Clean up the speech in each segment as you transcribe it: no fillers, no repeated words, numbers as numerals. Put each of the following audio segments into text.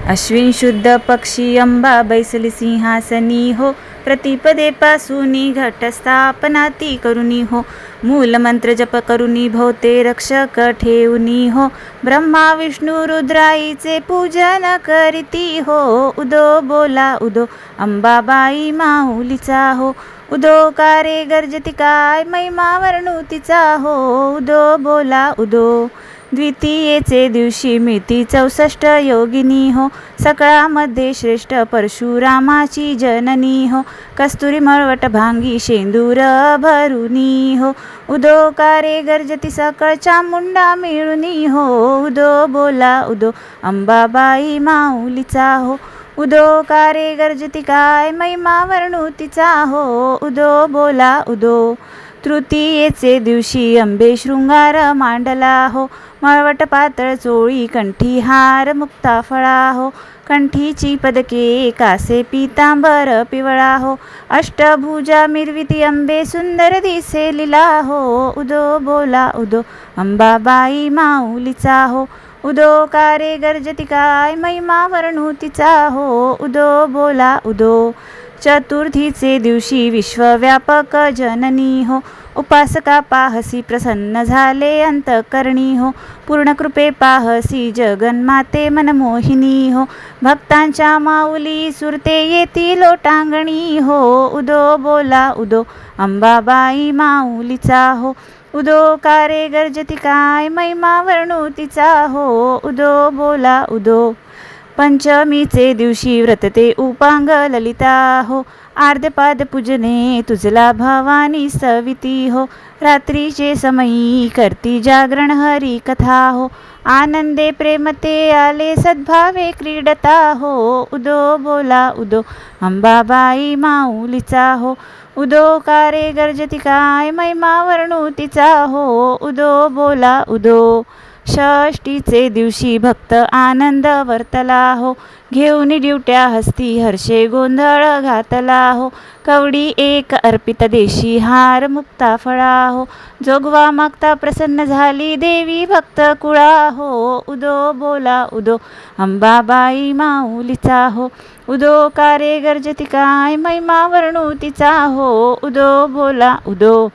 अश्विन शुद्ध पक्षी अंबा बैसली सिंहासनी हो. प्रतिपदे पासूनी घटस्थापना ती करुणी हो. मूल मंत्र जप करुणी भोवते रक्षक ठेवणी हो. ब्रह्मा विष्णू रुद्राईचे पूजन करीती हो. उदो बोला उदो अंबाबाई माऊलीचा हो. उदो कारे गर्जती काय महिमा वर्णुतीचा हो. उदो बोला उदो द्वितीयेचे दिवशी मिती 64 योगिनी हो. सकाळामध्ये श्रेष्ठ परशुरामाची जननी हो. कस्तुरी मळवट भांगी शेंदूर भरुनी हो. उदो कारे गर्जती सकळ चामुंडा मिळुनी हो. उदो बोला उदो अंबाबाई माऊलीचा हो. उदो कारे गर्जती काय महिमा वर्णुतीचा हो. उदो बोला उदो तृतीयेचे दिवशी अंबे शृंगार मांडला हो. मळवट पातळ चोळी कंठी हार मुक्ता फळा हो. कंठीची पदके कासे पीतांबर पिवळा हो. अष्टभुजा मिरविती अंबे सुंदर दिसे लीला हो. उदो बोला उदो अंबाबाई माऊलीचा हो. उदो कारे गर्जती काय महिमा वर्णुतीचा हो. उदो बोला उदो चतुर्थीचे दिवशी विश्वव्यापक जननी हो. उपासका पाहसी प्रसन्न झाले अंतकरणी हो. पूर्ण कृपे पाहसी जगन्माते मनमोहिनी हो. भक्तांच्या माऊली सुरते येती लोटांगणी हो. उदो बोला उदो अंबाबाई माऊलीचा हो. उदो कारे गर्जती काय महिमा वर्णुतीचा हो. उदो बोला उदो पंचमीचे दिवशी व्रतते उपांग ललिता हो. आर्धपाद पूजने तुझला भवानी सविती हो. रात्रीचे समयी करती जागरण हरी कथा हो. आनंदे प्रेमते आले सद्भावे क्रीडता हो. उदो बोला उदो अंबाबाई माऊलीचा हो. उदो कारे गर्जती काय महिमा वर्णुतीचा हो. उदो बोला उदो षष्टीचे दिवशी भक्त आनंद वर्तला हो. घेऊन ड्युट्या हस्ती हर्षे गोंधळ घातला हो. कवडी एक अर्पित देशी हार मुक्ता फळा हो. जोगवा मागता प्रसन्न झाली देवी भक्त कुळा हो. उदो बोला उदो अंबाबाई माऊलीचा हो. उदो कारे गर्जती काय महिमा वर्णुतीचा हो. उदो बोला उदो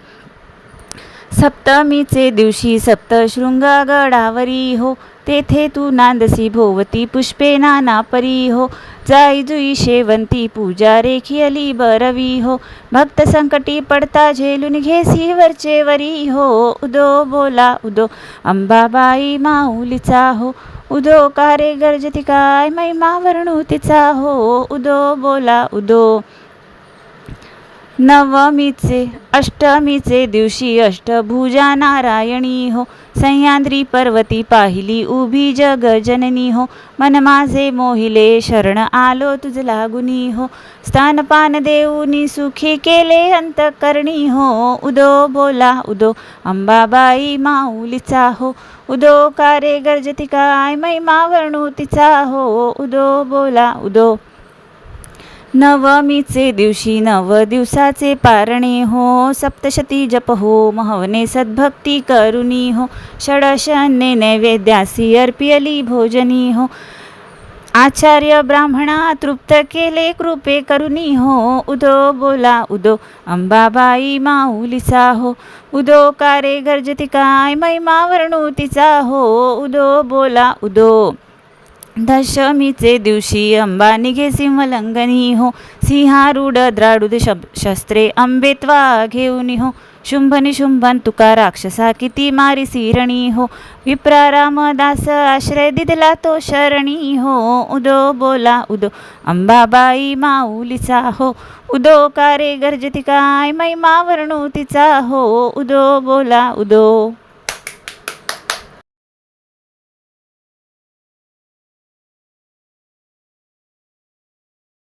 सप्तमीचे दिवशी सप्तशृंग गडावरी हो. तेथे तू नांदसी भोवती पुष्पे नाना परी हो. जाई जुई शेवंती पूजा रेखियली बरवी हो. भक्त संकटी पडता झेलून घेसी वरचे वरी हो. उदो बोला उदो अंबाबाई माऊलीचा हो. उदो कारे गर्जती काय महिमा वर्णुतीचा हो. उदो बोला उदो नवमीचे अष्टमीचे दिवशी अष्टभुजा नारायणी हो. सह्याद्री पर्वती पाहिली उभी जगजननी हो. मन माझे मोहिले शरण आलो तुझ लागुनी हो. स्तनपान देऊनी सुखी केले अंतकरणी हो. उदो बोला उदो अंबाबाई माऊलीचा हो. उदो कारे गर्जती काय महिमा वर्णुतीचा हो. उदो बोला उदो नवमीचे दिवशी नव दिवसाचे पारणे हो. सप्तशती जप हो महवने सद्भक्ती करुणी हो. षडशन्ये नैवेद्यासी अर्पियली भोजनी हो. आचार्य ब्राह्मणा तृप्त केले कृपे करुणी हो. उदो बोला उदो अंबाबाई माऊलीचा हो. उदो कारे गर्जती काय महिमा वर्णुतीचा हो. उदो बोला उदो दशमीचे दिवशी अंबा निघे सिंहलंगनी हो. सिंहारूढ द्राडुद शस्त्रे अंबेत्वा घेऊन हो. शुंभ निशुंभन तुका राक्षसा किती मारी सिरणी हो. विप्रा रामदास आश्रय दिदला तो शरणी हो. उदो बोला उदो अंबाबाई माऊलीचा हो. उदो कारे गर्जती काय महिमा वर्णुतीचा हो. उदो बोला उदो